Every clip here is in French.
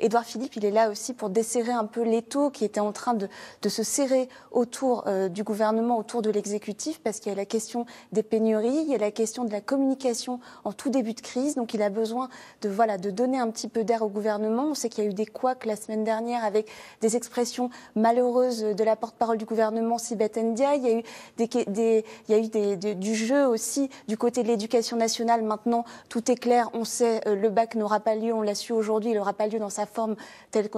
Édouard Philippe, il est là aussi pour desserrer un peu l'étau qui était en train de se serrer autour du gouvernement, autour de l'exécutif, parce qu'il y a la question des pénuries, il y a la question de la communication en tout début de crise. Donc il a besoin de donner un petit peu d'air au gouvernement. On sait qu'il y a eu des couacs la semaine dernière avec des expressions malheureuses de la porte-parole du gouvernement, Sibeth Ndiaye. Il y a eu du jeu aussi du côté de l'éducation nationale. Maintenant, tout est clair. On sait, le bac n'aura pas lieu. On l'a su aujourd'hui. Il n'aura pas lieu dans sa forme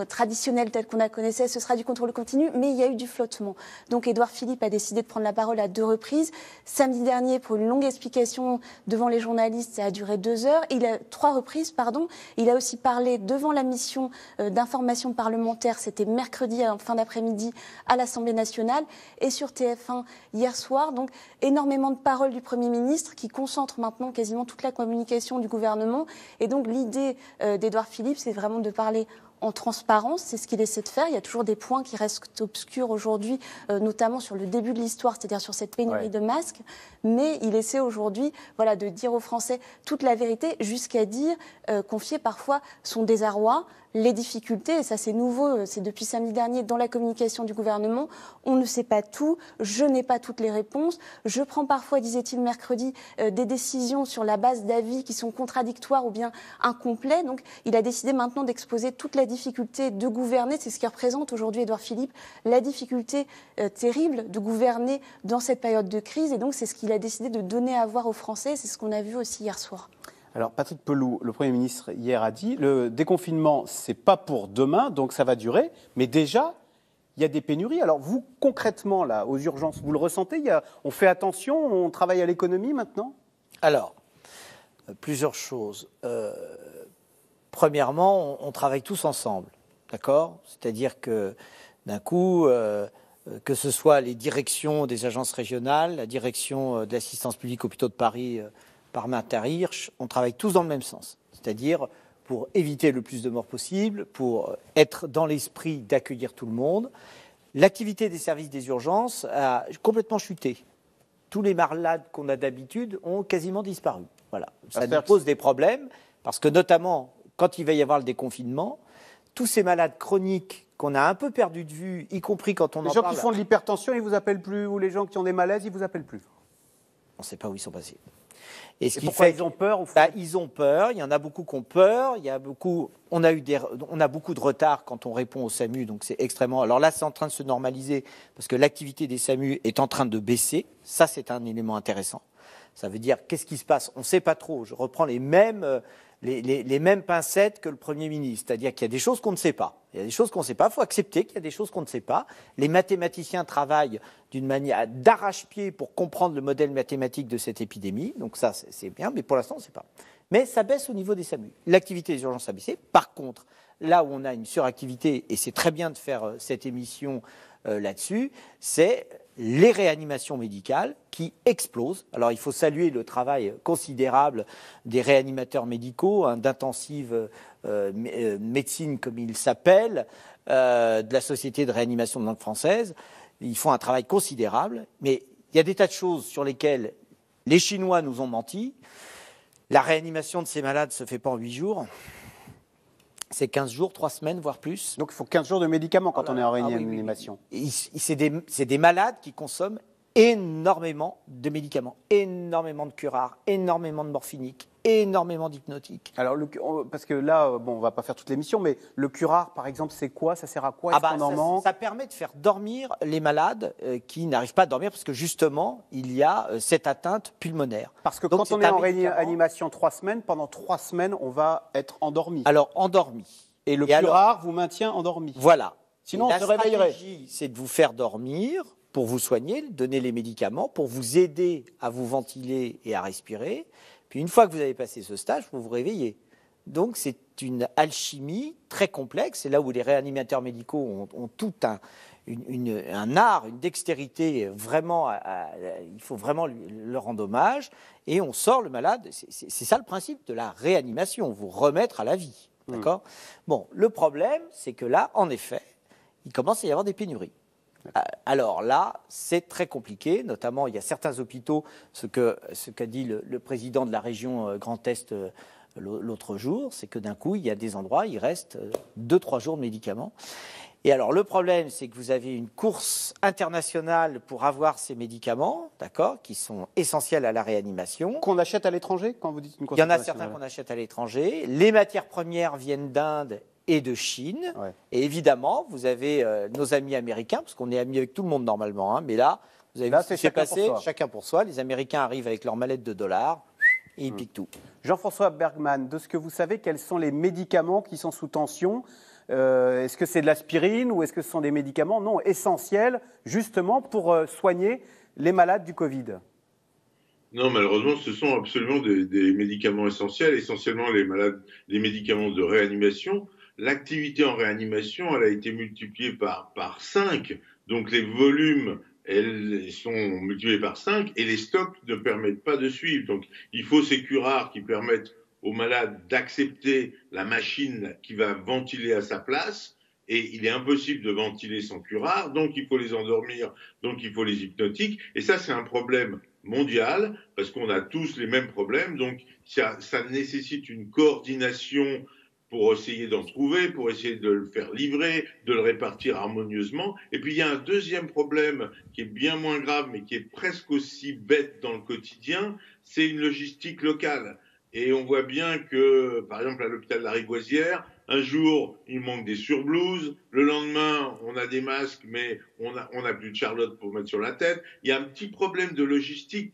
traditionnelle, telle qu'on la connaissait. Ce sera du contrôle continu. Mais il y a eu du flottement. Donc, Édouard Philippe a décidé de prendre la parole à 2 reprises. Samedi dernier, pour une longue explication devant les journalistes, ça a duré 2 heures. 3 reprises, pardon. Il a aussi parlé devant la mission d'information parlementaire. C'était mercredi en fin d'après-midi à l'Assemblée nationale et sur TF1 hier soir. Donc, énormément de paroles du Premier ministre qui concentre maintenant quasiment toute la communication du gouvernement. Et donc, l'idée d'Édouard Philippe, c'est vraiment de parler en transparence, c'est ce qu'il essaie de faire. Il y a toujours des points qui restent obscurs aujourd'hui, notamment sur le début de l'histoire, c'est-à-dire sur cette pénurie de masques. Mais il essaie aujourd'hui de dire aux Français toute la vérité, jusqu'à dire, confier parfois son désarroi, les difficultés, et ça c'est nouveau, c'est depuis samedi dernier dans la communication du gouvernement, on ne sait pas tout, je n'ai pas toutes les réponses, je prends parfois, disait-il mercredi, des décisions sur la base d'avis qui sont contradictoires ou bien incomplets. Donc il a décidé maintenant d'exposer toute la difficulté de gouverner, c'est ce qui représente aujourd'hui Édouard Philippe, la difficulté terrible de gouverner dans cette période de crise, et donc c'est ce qu'il a décidé de donner à voir aux Français, c'est ce qu'on a vu aussi hier soir. Alors, Patrick Pelloux, le Premier ministre, hier a dit le déconfinement, ce n'est pas pour demain, donc ça va durer. Mais déjà, il y a des pénuries. Alors, vous, concrètement, là, aux urgences, vous le ressentez on fait attention, on travaille à l'économie maintenant? Alors, plusieurs choses. Premièrement, on travaille tous ensemble, d'accord? C'est-à-dire que, d'un coup, que ce soit les directions des agences régionales, la direction de l'assistance publique hôpitaux de Paris, par Martin Hirsch, on travaille tous dans le même sens. C'est-à-dire pour éviter le plus de morts possible, pour être dans l'esprit d'accueillir tout le monde. L'activité des services des urgences a complètement chuté. Tous les malades qu'on a d'habitude ont quasiment disparu. Voilà. Ça nous pose des problèmes, parce que notamment, quand il va y avoir le déconfinement, tous ces malades chroniques qu'on a un peu perdu de vue, y compris quand on en parle... Les gens qui font de l'hypertension, ils ne vous appellent plus, ou les gens qui ont des malaises, ils ne vous appellent plus? On ne sait pas où ils sont passés. Et pourquoi ils ont peur Ils ont peur, il y en a beaucoup qui ont peur, on a beaucoup de retard quand on répond au SAMU, donc c'est extrêmement... Alors là, c'est en train de se normaliser, parce que l'activité des SAMU est en train de baisser, ça c'est un élément intéressant. Ça veut dire, qu'est-ce qui se passe? On ne sait pas trop, je reprends les mêmes pincettes que le Premier ministre, c'est-à-dire qu'il y a des choses qu'on ne sait pas. Il y a des choses qu'on ne sait pas, il faut accepter qu'il y a des choses qu'on ne sait pas. Les mathématiciens travaillent d'une manière d'arrache-pied pour comprendre le modèle mathématique de cette épidémie, donc ça c'est bien, mais pour l'instant on ne sait pas. Mais ça baisse au niveau des SAMU. L'activité des urgences a baissé. Par contre, là où on a une suractivité, et c'est très bien de faire cette émission là-dessus, c'est les réanimations médicales qui explosent. Alors il faut saluer le travail considérable des réanimateurs médicaux, d'intensive médecine comme il s'appelle, de la Société de réanimation de langue française. Ils font un travail considérable, mais il y a des tas de choses sur lesquelles les Chinois nous ont menti. La réanimation de ces malades ne se fait pas en 8 jours. C'est 15 jours, 3 semaines, voire plus. Donc il faut 15 jours de médicaments quand on est en réanimation. Oui. C'est des malades qui consomment énormément de médicaments, énormément de curares, énormément de morphiniques, énormément d'hypnotiques. Alors, parce que là, on ne va pas faire toute l'émission, mais le curare, par exemple, c'est quoi? Ça sert à quoi? Ça permet de faire dormir les malades qui n'arrivent pas à dormir, parce que justement, il y a cette atteinte pulmonaire. Parce que quand on est en réanimation 3 semaines, pendant 3 semaines, on va être endormi. Alors, endormi. Et le curare vous maintient endormi. Voilà. Sinon, on se réveillerait. La stratégie, c'est de vous faire dormir pour vous soigner, donner les médicaments, pour vous aider à vous ventiler et à respirer. Puis une fois que vous avez passé ce stage, vous vous réveillez. Donc c'est une alchimie très complexe. C'est là où les réanimateurs médicaux ont tout un art, une dextérité vraiment. Il faut vraiment leur rendre hommage. Et on sort le malade. C'est ça le principe de la réanimation, vous remettre à la vie. D'accord ? Bon, le problème, c'est que là, en effet, il commence à y avoir des pénuries. Alors là, c'est très compliqué, notamment il y a certains hôpitaux, ce qu'a dit le président de la région Grand Est l'autre jour, c'est que d'un coup, il y a des endroits, il reste 2-3 jours de médicaments. Et alors, le problème, c'est que vous avez une course internationale pour avoir ces médicaments, d'accord, qui sont essentiels à la réanimation. Qu'on achète à l'étranger, quand vous dites une course Il y en a internationale? certains qu'on achète à l'étranger. Les matières premières viennent d'Inde et de Chine. Ouais. Et évidemment, vous avez nos amis américains, parce qu'on est amis avec tout le monde normalement, hein, mais là, vous avez Là, vu ce c'est qui s'est chacun pour passé, soi. chacun pour soi. Les Américains arrivent avec leur mallette de dollars et ils piquent tout. Jean-François Bergmann, de ce que vous savez, quels sont les médicaments qui sont sous tension? Est-ce que c'est de l'aspirine ou est-ce que ce sont des médicaments non essentiels justement pour soigner les malades du Covid? Non, malheureusement, ce sont absolument des médicaments essentiels, essentiellement les médicaments de réanimation. L'activité en réanimation, elle a été multipliée par 5, donc les volumes, elles sont multipliés par 5 et les stocks ne permettent pas de suivre. Donc, il faut ces curares qui permettent aux malades d'accepter la machine qui va ventiler à sa place. Et il est impossible de ventiler sans curare, donc il faut les endormir, donc il faut les hypnotiques. Et ça, c'est un problème mondial, parce qu'on a tous les mêmes problèmes. Donc ça nécessite une coordination pour essayer d'en trouver, pour essayer de le faire livrer, de le répartir harmonieusement. Et puis il y a un deuxième problème qui est bien moins grave, mais qui est presque aussi bête dans le quotidien, c'est une logistique locale. Et on voit bien que, par exemple, à l'hôpital de la Rigoisière, un jour, il manque des surblouses. Le lendemain, on a des masques, mais on a plus de Charlotte pour mettre sur la tête. Il y a un petit problème de logistique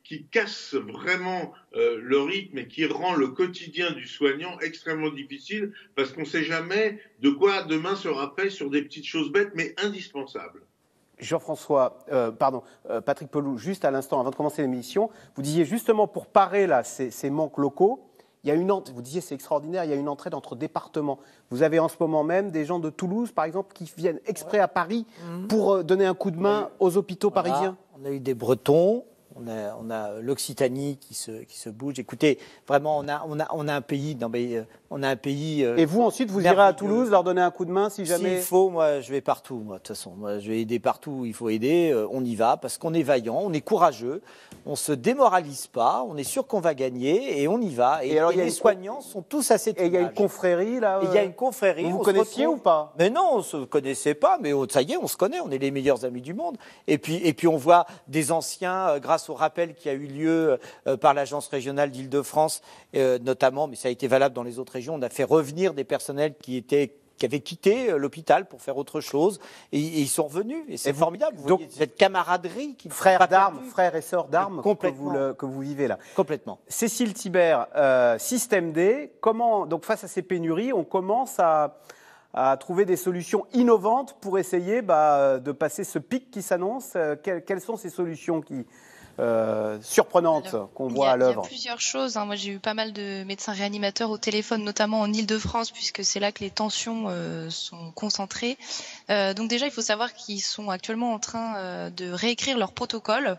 qui casse vraiment le rythme et qui rend le quotidien du soignant extrêmement difficile parce qu'on ne sait jamais de quoi demain sera fait sur des petites choses bêtes, mais indispensables. Patrick Pelloux, juste à l'instant, avant de commencer l'émission, vous disiez justement pour parer là, ces manques locaux, il y a vous disiez c'est extraordinaire, il y a une entraide entre départements. Vous avez en ce moment même des gens de Toulouse, par exemple, qui viennent exprès à Paris pour donner un coup de main aux hôpitaux parisiens. On a eu des Bretons. On a l'Occitanie qui se bouge. Écoutez, vraiment, on a un pays. Et vous ensuite, vous irez à Toulouse leur donner un coup de main si jamais. S'il faut, moi, je vais partout. Moi, de toute façon, moi, je vais aider partout où il faut aider. On y va parce qu'on est vaillant, on est courageux, on se démoralise pas, on est sûr qu'on va gagner et on y va. Et alors, les soignants sont tous à cette image. Et il y a une confrérie là. Il y a une confrérie. Vous connaissiez ou pas? Mais non, on se connaissait pas. Mais ça y est, on se connaît. On est les meilleurs amis du monde. Et puis on voit des anciens grâce au rappel qui a eu lieu par l'Agence régionale d'Île-de-France, notamment, mais ça a été valable dans les autres régions. On a fait revenir des personnels qui avaient quitté l'hôpital pour faire autre chose, et ils sont revenus. Et c'est formidable. Vous voyez cette camaraderie qui frères et sœurs d'armes que vous vivez là. Complètement. Cécile Thibert, Système D, donc face à ces pénuries, on commence à trouver des solutions innovantes pour essayer de passer ce pic qui s'annonce. Quelles sont ces solutions surprenantes qu'on voit à l'œuvre? Il y a plusieurs choses. Moi, j'ai eu pas mal de médecins réanimateurs au téléphone, notamment en Île-de-France, puisque c'est là que les tensions sont concentrées. Donc déjà, il faut savoir qu'ils sont actuellement en train de réécrire leur protocole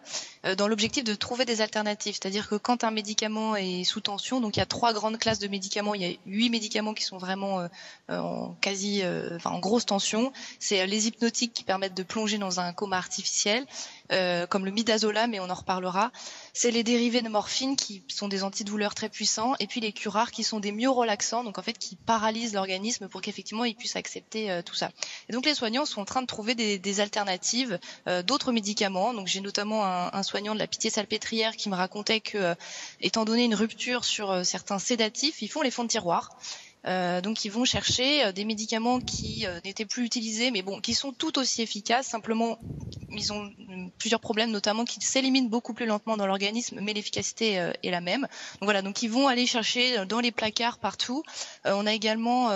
dans l'objectif de trouver des alternatives. C'est-à-dire que quand un médicament est sous tension, donc il y a 3 grandes classes de médicaments, il y a 8 médicaments qui sont vraiment en grosse tension. C'est les hypnotiques qui permettent de plonger dans un coma artificiel, comme le midazolam, et on en reparlera. C'est les dérivés de morphine qui sont des antidouleurs très puissants, et puis les curares qui sont des myorelaxants, donc en fait qui paralysent l'organisme pour qu'effectivement il puisse accepter tout ça. Et donc les soignants sont en train de trouver des alternatives, d'autres médicaments. Donc j'ai notamment un soignant de la Pitié-Salpêtrière qui me racontait que, étant donné une rupture sur certains sédatifs, ils font les fonds de tiroir. Donc ils vont chercher des médicaments qui n'étaient plus utilisés, mais bon, qui sont tout aussi efficaces. Simplement, ils ont plusieurs problèmes, notamment qu'ils s'éliminent beaucoup plus lentement dans l'organisme, mais l'efficacité est la même. Donc voilà, donc ils vont aller chercher dans les placards partout. On a également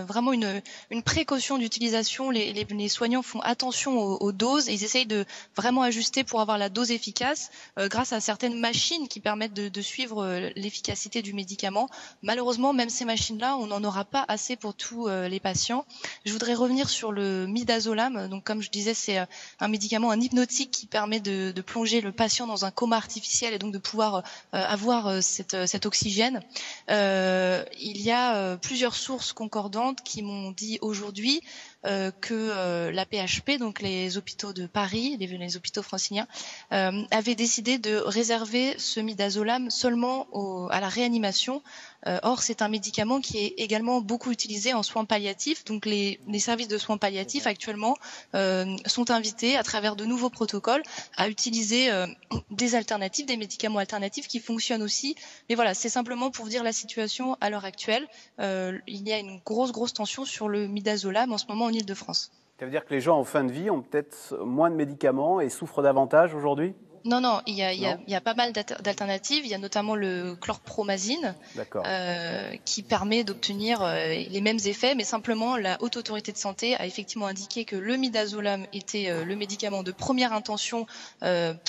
vraiment une précaution d'utilisation. Les soignants font attention aux doses et ils essayent de vraiment ajuster pour avoir la dose efficace grâce à certaines machines qui permettent de suivre l'efficacité du médicament. Malheureusement, même ces machines-là, on n'en aura pas assez pour tous les patients. Je voudrais revenir sur le midazolam. Donc, comme je disais, c'est un médicament, un hypnotique qui permet de plonger le patient dans un coma artificiel et donc de pouvoir avoir cet oxygène. Il y a plusieurs sources concordantes qui m'ont dit aujourd'hui que la PHP, donc les hôpitaux de Paris, les hôpitaux franciliens, avaient décidé de réserver ce midazolam seulement à la réanimation, Or, c'est un médicament qui est également beaucoup utilisé en soins palliatifs. Donc, les services de soins palliatifs actuellement sont invités à travers de nouveaux protocoles à utiliser des alternatives, des médicaments alternatifs qui fonctionnent aussi. Mais voilà, c'est simplement pour vous dire la situation à l'heure actuelle. Il y a une grosse tension sur le midazolam en ce moment en Ile-de-France. Ça veut dire que les gens en fin de vie ont peut-être moins de médicaments et souffrent davantage aujourd'hui ? Non, il y a pas mal d'alternatives. Il y a notamment le chlorpromazine qui permet d'obtenir les mêmes effets, mais simplement la Haute Autorité de Santé a effectivement indiqué que le midazolam était le médicament de première intention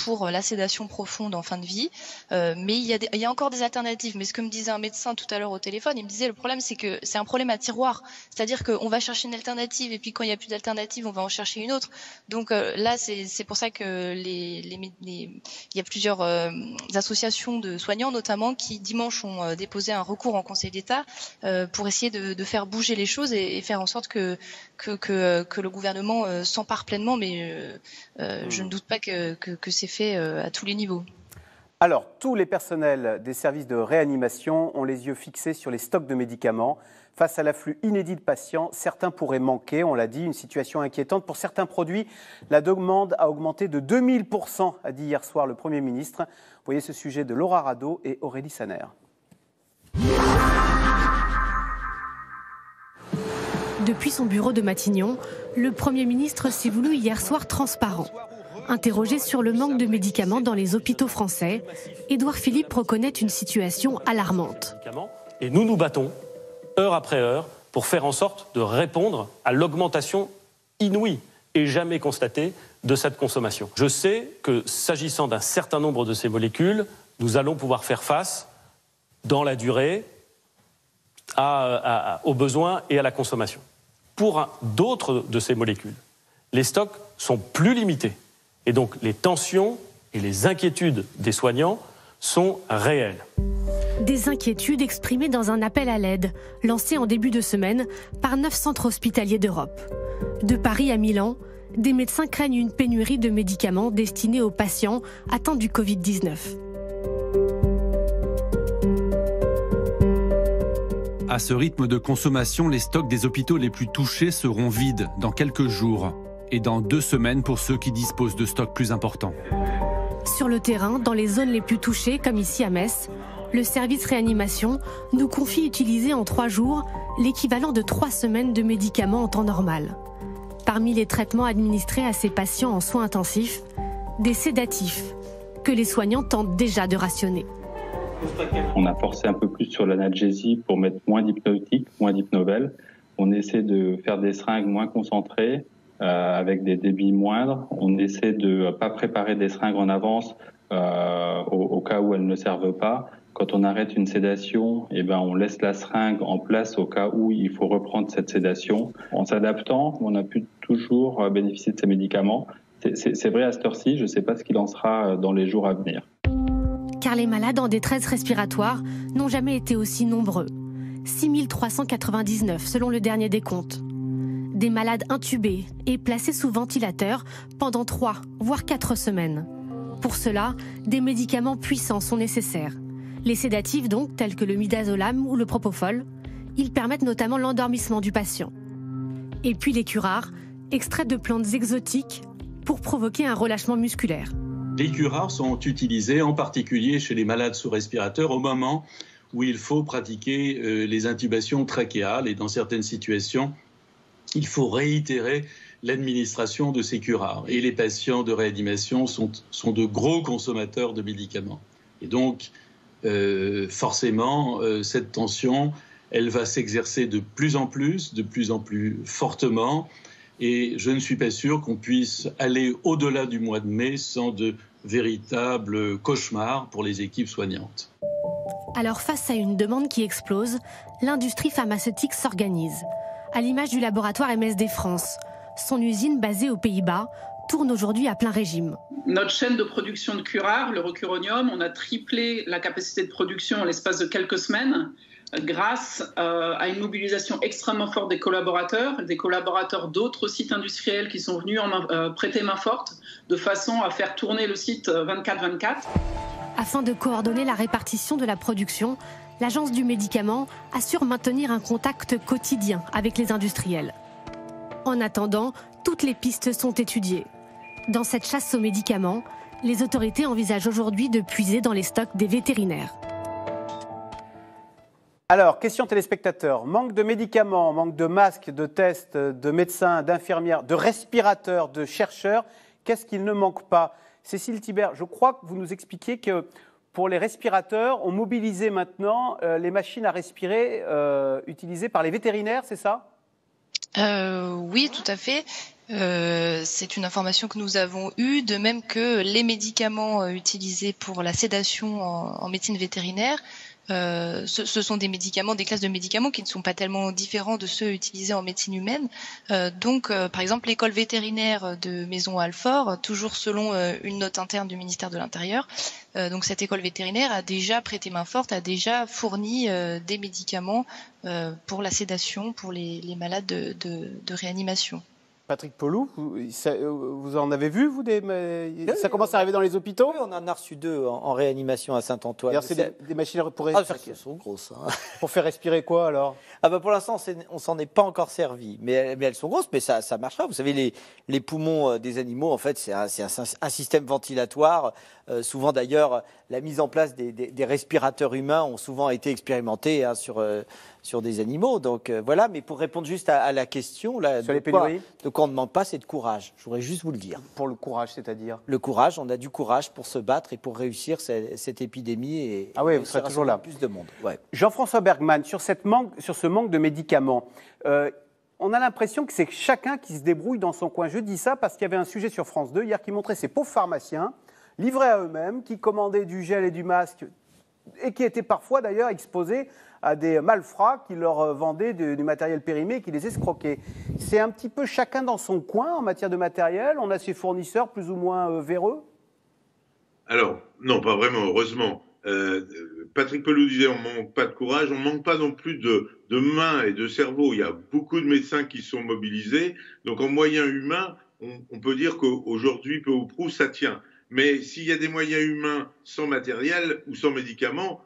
pour la sédation profonde en fin de vie. Mais il y a encore des alternatives. Mais ce que me disait un médecin tout à l'heure au téléphone, il me disait le problème c'est que c'est un problème à tiroir. C'est-à-dire qu'on va chercher une alternative et puis quand il n'y a plus d'alternative, on va en chercher une autre. Donc là, c'est pour ça que il y a plusieurs associations de soignants notamment qui dimanche ont déposé un recours en Conseil d'État pour essayer de faire bouger les choses et faire en sorte que le gouvernement s'empare pleinement, mais je ne doute pas que c'est fait à tous les niveaux. Alors, tous les personnels des services de réanimation ont les yeux fixés sur les stocks de médicaments. Face à l'afflux inédit de patients, certains pourraient manquer, on l'a dit, une situation inquiétante. Pour certains produits, la demande a augmenté de 2000%, a dit hier soir le Premier ministre. Vous voyez ce sujet de Laura Rado et Aurélie Saner. Depuis son bureau de Matignon, le Premier ministre s'est voulu hier soir transparent. Interrogé sur le manque de médicaments dans les hôpitaux français, Édouard Philippe reconnaît une situation alarmante. Et nous nous battons, heure après heure, pour faire en sorte de répondre à l'augmentation inouïe et jamais constatée de cette consommation. Je sais que s'agissant d'un certain nombre de ces molécules, nous allons pouvoir faire face dans la durée aux besoins et à la consommation. Pour d'autres de ces molécules, les stocks sont plus limités. Et donc les tensions et les inquiétudes des soignants sont réelles. Des inquiétudes exprimées dans un appel à l'aide, lancé en début de semaine par 9 centres hospitaliers d'Europe. De Paris à Milan, des médecins craignent une pénurie de médicaments destinés aux patients atteints du Covid-19. À ce rythme de consommation, les stocks des hôpitaux les plus touchés seront vides dans quelques jours et dans 2 semaines pour ceux qui disposent de stocks plus importants. Sur le terrain, dans les zones les plus touchées, comme ici à Metz, le service réanimation nous confie utiliser en 3 jours l'équivalent de 3 semaines de médicaments en temps normal. Parmi les traitements administrés à ces patients en soins intensifs, des sédatifs que les soignants tentent déjà de rationner. On a forcé un peu plus sur l'analgésie pour mettre moins d'hypnotiques, moins d'hypnovel. On essaie de faire des seringues moins concentrées, avec des débits moindres. On essaie de ne pas préparer des seringues en avance au cas où elles ne servent pas. Quand on arrête une sédation, on laisse la seringue en place au cas où il faut reprendre cette sédation. En s'adaptant, on a pu toujours bénéficier de ces médicaments. C'est vrai à cette heure-ci, je ne sais pas ce qu'il en sera dans les jours à venir. Car les malades en détresse respiratoire n'ont jamais été aussi nombreux. 6 399 selon le dernier décompte. Des malades intubés et placés sous ventilateur pendant 3, voire 4 semaines. Pour cela, des médicaments puissants sont nécessaires. Les sédatifs donc, tels que le midazolam ou le propofol, ils permettent notamment l'endormissement du patient. Et puis les curares, extraits de plantes exotiques pour provoquer un relâchement musculaire. Les curares sont utilisés en particulier chez les malades sous respirateur au moment où il faut pratiquer les intubations trachéales et dans certaines situations, il faut réitérer l'administration de ces curares. Et les patients de réanimation sont de gros consommateurs de médicaments. Et donc, forcément, cette tension, elle va s'exercer de plus en plus fortement. Et je ne suis pas sûr qu'on puisse aller au-delà du mois de mai sans de véritables cauchemars pour les équipes soignantes. Alors, face à une demande qui explose, l'industrie pharmaceutique s'organise. À l'image du laboratoire MSD France, son usine basée aux Pays-Bas tourne aujourd'hui à plein régime. Notre chaîne de production de curares, le Recuronium, on a triplé la capacité de production en l'espace de quelques semaines grâce à une mobilisation extrêmement forte des collaborateurs d'autres sites industriels qui sont venus prêter main forte de façon à faire tourner le site 24/24. Afin de coordonner la répartition de la production, l'Agence du médicament assure maintenir un contact quotidien avec les industriels. En attendant, toutes les pistes sont étudiées. Dans cette chasse aux médicaments, les autorités envisagent aujourd'hui de puiser dans les stocks des vétérinaires. Alors, question téléspectateurs. Manque de médicaments, manque de masques, de tests, de médecins, d'infirmières, de respirateurs, de chercheurs. Qu'est-ce qu'il ne manque pas? Cécile Thibert, je crois que vous nous expliquiez que pour les respirateurs, on mobilisait maintenant les machines à respirer utilisées par les vétérinaires, c'est ça? Oui, tout à fait. C'est une information que nous avons eue, de même que les médicaments utilisés pour la sédation en médecine vétérinaire. Ce sont des médicaments, des classes de médicaments qui ne sont pas tellement différents de ceux utilisés en médecine humaine. Donc, par exemple, l'école vétérinaire de Maisons-Alfort, toujours selon une note interne du ministère de l'Intérieur, donc cette école vétérinaire a déjà prêté main forte, a déjà fourni des médicaments pour la sédation, pour les malades de réanimation. Patrick Pelloux, vous en avez vu, vous, ça commence à arriver dans les hôpitaux? Oui, on en a reçu 2 en réanimation à Saint-Antoine. C'est des machines pour respirer. Elles sont grosses. Hein. Pour faire respirer quoi, alors? Pour l'instant, on s'en est pas encore servi. Mais elles sont grosses, mais ça marchera. Vous savez, les poumons des animaux, en fait, c'est un système ventilatoire. Souvent, d'ailleurs, la mise en place des respirateurs humains ont souvent été expérimentés sur des animaux. Donc voilà, mais pour répondre juste à la question, là, sur les pénuries, de quoi on ne manque pas, c'est de courage. Je voudrais juste vous le dire. Pour le courage, c'est-à-dire? Le courage, on a du courage pour se battre et pour réussir cette épidémie. Et oui, vous serez toujours là. Plus de monde. Ouais. Jean-François Bergmann, sur ce manque de médicaments, on a l'impression que c'est chacun qui se débrouille dans son coin. Je dis ça parce qu'il y avait un sujet sur France 2 hier qui montrait ces pauvres pharmaciens livrés à eux-mêmes, qui commandaient du gel et du masque et qui étaient parfois d'ailleurs exposés à des malfrats qui leur vendaient du matériel périmé et qui les escroquaient. C'est un petit peu chacun dans son coin en matière de matériel. On a ses fournisseurs plus ou moins véreux. Alors, non, pas vraiment, heureusement. Patrick Pelloux disait on manque pas de courage, on manque pas non plus de mains et de cerveau. Il y a beaucoup de médecins qui sont mobilisés. Donc en moyens humains, on peut dire qu'aujourd'hui, peu ou prou, ça tient. Mais s'il y a des moyens humains sans matériel ou sans médicaments,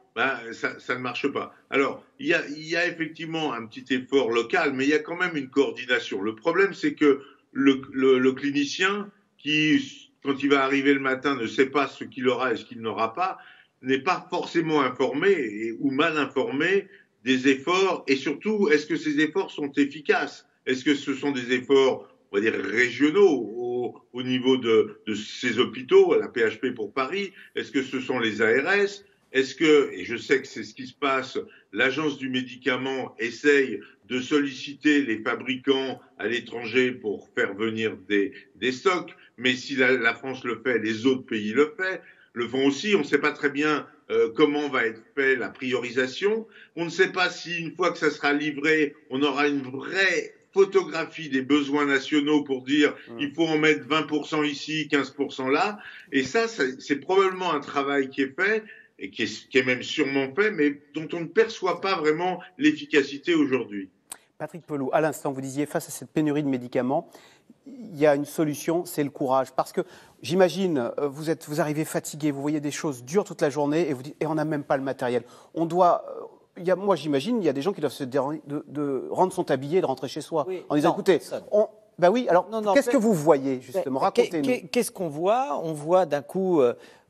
ça ne marche pas. Alors, il y a effectivement un petit effort local, mais il y a quand même une coordination. Le problème, c'est que le clinicien qui, quand il va arriver le matin, ne sait pas ce qu'il aura et ce qu'il n'aura pas, n'est pas forcément informé ou mal informé des efforts. Et surtout, est-ce que ces efforts sont efficaces? Est-ce que ce sont des efforts, on va dire, régionaux au niveau de ces hôpitaux, la PHP pour Paris? Est-ce que ce sont les ARS? Est-ce que, et je sais que c'est ce qui se passe, l'agence du médicament essaye de solliciter les fabricants à l'étranger pour faire venir des stocks, mais si la France le fait, les autres pays le font aussi. On ne sait pas très bien comment va être fait la priorisation. On ne sait pas si, une fois que ça sera livré, on aura une vraie photographie des besoins nationaux pour dire il faut en mettre 20% ici, 15% là. Et ça, c'est probablement un travail qui est fait et qui est même sûrement fait, mais dont on ne perçoit pas vraiment l'efficacité aujourd'hui. Patrick Pelloux, à l'instant, vous disiez, face à cette pénurie de médicaments, il y a une solution, c'est le courage. Parce que j'imagine, vous arrivez fatigué, vous voyez des choses dures toute la journée et vous dites, et on n'a même pas le matériel. Moi, j'imagine, il y a des gens qui doivent se dire de rendre son tablier et de rentrer chez soi. Oui, en disant, écoutez, qu'est-ce que vous voyez, justement? Racontez-nous. Qu'est-ce qu'on voit? On voit d'un coup,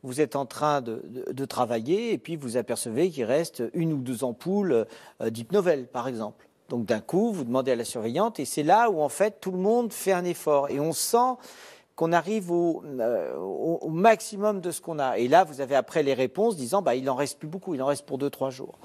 vous êtes en train de travailler et puis vous apercevez qu'il reste 1 ou 2 ampoules d'Hypnovel, par exemple. Donc d'un coup, vous demandez à la surveillante et c'est là où en fait tout le monde fait un effort et on sent qu'on arrive au maximum de ce qu'on a. Et là, vous avez après les réponses disant il en reste plus beaucoup, il en reste pour 2-3 jours.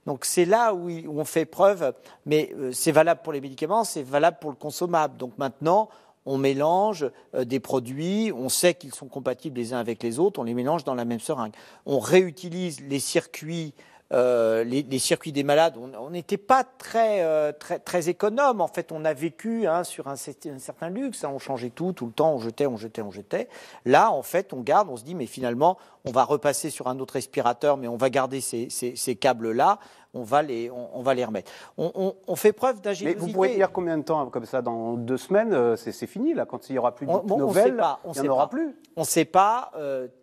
Donc c'est là où on fait preuve, mais c'est valable pour les médicaments, c'est valable pour le consommable. Donc maintenant, on mélange des produits, on sait qu'ils sont compatibles les uns avec les autres, on les mélange dans la même seringue. On réutilise les circuits. Les circuits des malades, on n'était pas très économe. En fait, on a vécu sur un certain luxe. On changeait tout le temps, on jetait. Là, en fait, on garde, on se dit, mais finalement, on va repasser sur un autre respirateur, mais on va garder ces câbles-là. On va les remettre. On fait preuve d'agilité. Mais vous pourrez tenir combien de temps comme ça? Dans 2 semaines, c'est fini, là. Quand il n'y aura plus de nouvelles, il n'y en aura plus. On ne sait pas.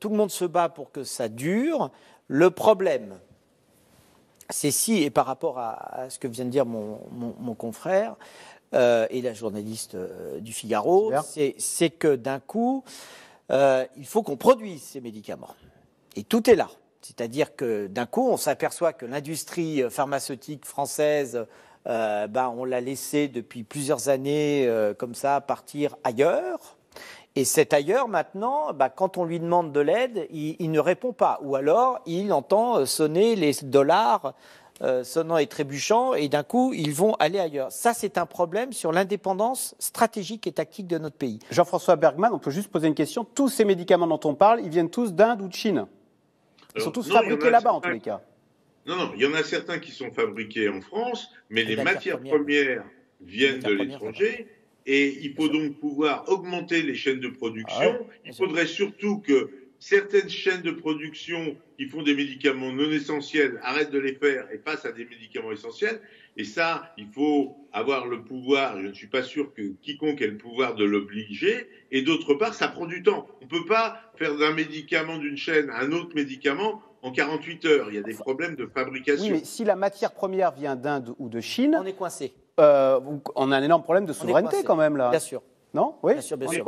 Tout le monde se bat pour que ça dure. Le problème, Cécile, et par rapport à ce que vient de dire mon confrère et la journaliste du Figaro, c'est que d'un coup, il faut qu'on produise ces médicaments. Et tout est là. C'est-à-dire que d'un coup, on s'aperçoit que l'industrie pharmaceutique française, on l'a laissée depuis plusieurs années comme ça partir ailleurs. Et cet ailleurs, maintenant, quand on lui demande de l'aide, il ne répond pas. Ou alors, il entend sonner les dollars sonnant et trébuchant, et d'un coup, ils vont aller ailleurs. Ça, c'est un problème sur l'indépendance stratégique et tactique de notre pays. Jean-François Bergmann, on peut juste poser une question. Tous ces médicaments dont on parle, ils viennent tous d'Inde ou de Chine? Ils sont tous fabriqués là-bas, en tous les cas. Non, il y en a certains qui sont fabriqués en France, mais les matières premières viennent de l'étranger. Et il faut donc pouvoir augmenter les chaînes de production. Il faudrait surtout que certaines chaînes de production qui font des médicaments non essentiels arrêtent de les faire et passent à des médicaments essentiels. Et ça, il faut avoir le pouvoir. Je ne suis pas sûr que quiconque ait le pouvoir de l'obliger. Et d'autre part, ça prend du temps. On ne peut pas faire d'un médicament d'une chaîne un autre médicament en 48 heures. Il y a des problèmes de fabrication. Oui, mais si la matière première vient d'Inde ou de Chine, on est coincé. On a un énorme problème de souveraineté quand même là. Bien sûr. Non? Oui. Bien sûr, bien sûr.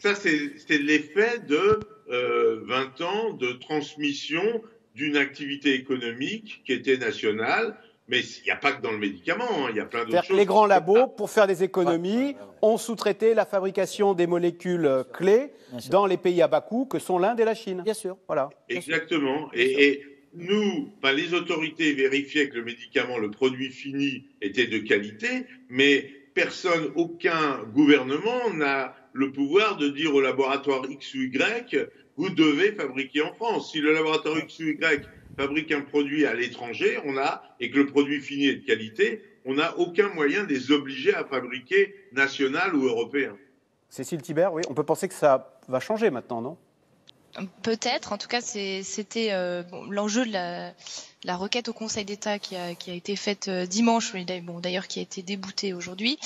Ça c'est l'effet de 20 ans de transmission d'une activité économique qui était nationale. Mais il n'y a pas que dans le médicament, il y a plein d'autres choses. Les grands labos, pour faire des économies, ont sous-traité la fabrication des molécules clés dans les pays à bas coût que sont l'Inde et la Chine. Bien sûr. Voilà. Exactement. Et nous, les autorités vérifiaient que le médicament, le produit fini, était de qualité, mais aucun gouvernement n'a le pouvoir de dire au laboratoire X ou Y, vous devez fabriquer en France. Si le laboratoire X ou Y fabrique un produit à l'étranger, et que le produit fini est de qualité, on n'a aucun moyen de les obliger à fabriquer national ou européen. Cécile Thibert, oui, on peut penser que ça va changer maintenant, non? Peut-être. En tout cas, c'était l'enjeu de la requête au Conseil d'État qui a été faite dimanche, d'ailleurs qui a été déboutée aujourd'hui.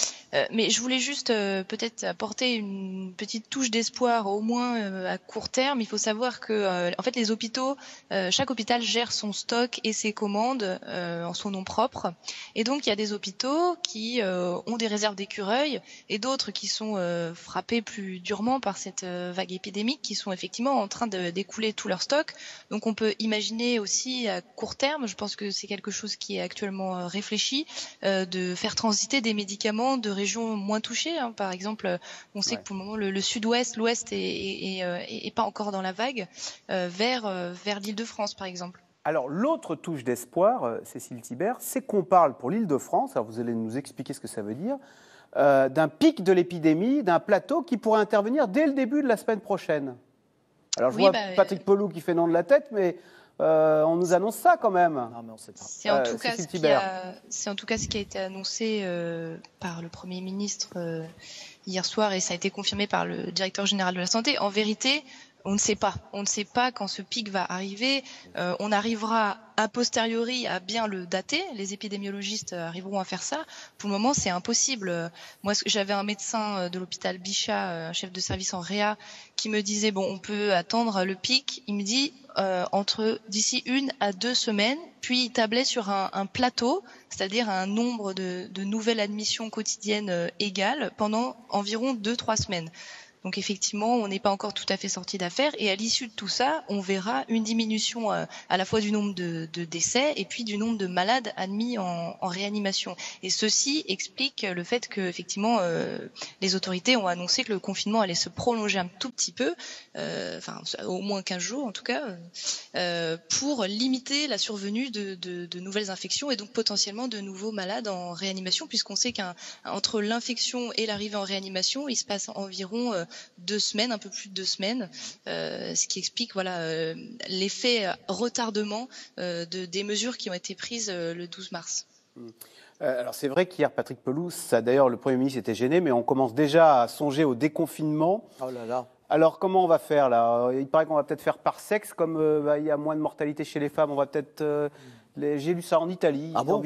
Mais je voulais juste peut-être apporter une petite touche d'espoir, au moins à court terme. Il faut savoir que en fait les hôpitaux, chaque hôpital gère son stock et ses commandes en son nom propre. Et donc il y a des hôpitaux qui ont des réserves d'écureuils et d'autres qui sont frappés plus durement par cette vague épidémique, qui sont effectivement en train d'écouler tout leur stock. Donc on peut imaginer aussi à court terme, je pense que c'est quelque chose qui est actuellement réfléchi, de faire transiter des médicaments de régions moins touchées. Par exemple, on sait que pour le moment le sud-ouest, l'ouest est pas encore dans la vague, vers l'Île-de-France par exemple. Alors l'autre touche d'espoir, Cécile Thibert, c'est qu'on parle pour l'Île-de-France, alors vous allez nous expliquer ce que ça veut dire, d'un pic de l'épidémie, d'un plateau qui pourrait intervenir dès le début de la semaine prochaine. Alors je vois Patrick Pelloux qui fait non de la tête, mais on nous annonce ça quand même. Non, mais on sait pas. C'est en tout cas ce qui a été annoncé par le Premier ministre hier soir, et ça a été confirmé par le directeur général de la santé. En vérité, on ne sait pas. On ne sait pas quand ce pic va arriver. On arrivera a posteriori à bien le dater. Les épidémiologistes arriveront à faire ça. Pour le moment, c'est impossible. Moi, j'avais un médecin de l'hôpital Bichat, un chef de service en réa, qui me disait on peut attendre le pic. Il me dit d'ici 1 à 2 semaines. Puis il tablait sur un plateau, c'est-à-dire un nombre de nouvelles admissions quotidiennes égales pendant environ 2-3 semaines. Donc effectivement, on n'est pas encore tout à fait sorti d'affaire, et à l'issue de tout ça, on verra une diminution à la fois du nombre de décès et puis du nombre de malades admis en réanimation. Et ceci explique le fait que effectivement les autorités ont annoncé que le confinement allait se prolonger un tout petit peu, au moins 15 jours en tout cas, pour limiter la survenue de nouvelles infections et donc potentiellement de nouveaux malades en réanimation, puisqu'on sait qu'entre l'infection et l'arrivée en réanimation, il se passe environ 2 semaines, un peu plus de 2 semaines, ce qui explique l'effet retardement des mesures qui ont été prises le 12 mars. Alors c'est vrai qu'hier, Patrick Pelloux, d'ailleurs le Premier ministre était gêné, mais on commence déjà à songer au déconfinement. Oh là là. Alors comment on va faire là? Il paraît qu'on va peut-être faire par sexe, comme il y a moins de mortalité chez les femmes, on va peut-être... j'ai lu ça en Italie. Ah bon?